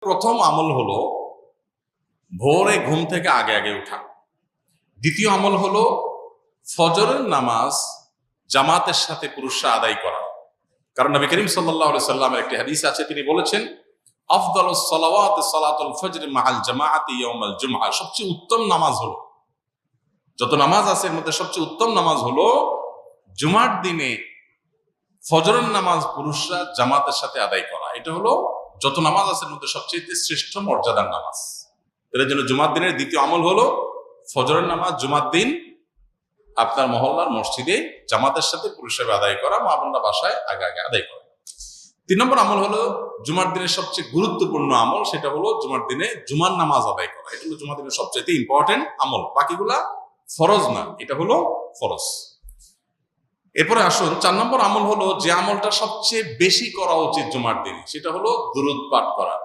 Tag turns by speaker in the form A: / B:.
A: প্রথম আমল হলো ভোরে ঘুম থেকে আগে আগে উঠা। দ্বিতীয় আমল হলো ফজরের নামাজ জামাতের সাথে পুরুষরা আদায় করা। কারণ নবী করিম সাল্লাল্লাহু আলাইহি সাল্লামের একটি হাদিস আছে, তিনি বলেছেন আফদালুস সালাওয়াত সালাতুল ফজর মাআল জামাআতি ইয়াউমাল জুমআ। সবচেয়ে উত্তম নামাজ হলো, যত নামাজ আছে এর মধ্যে সবচেয়ে উত্তম নামাজ হলো জুমার দিনে ফজরের নামাজ পুরুষরা জামাতের সাথে আদায় করা। এটা হলো যত নামাজ আছে এর মধ্যে সবচেয়ে শ্রেষ্ঠ মর্যাদার নামাজ। এর জন্য জুমার দিনের দ্বিতীয় আমল হলো ফজরের নামাজ জুমার দিন আপনার মহল্লার মসজিদে জামাতের সাথে পুরুষরা আদায় করা, মা বোনরা বাসায় আগে আগে আদায় করা। 3 নম্বর আমল হলো জুমার দিনের সবচেয়ে গুরুত্বপূর্ণ আমল, সেটা হলো জুমার দিনে জুমার নামাজ আদায় করা। এটা হলো জুমার দিনের সবচেয়ে ইম্পর্টেন্ট আমল, বাকিগুলা ফরজ না, এটা হলো ফরজ। এরপরে আসুন 4 নম্বর আমল হলো যে আমলটা সবচেয়ে বেশি করা উচিত জুমার দিনে, সেটা হলো দুরূদ পাঠ করা।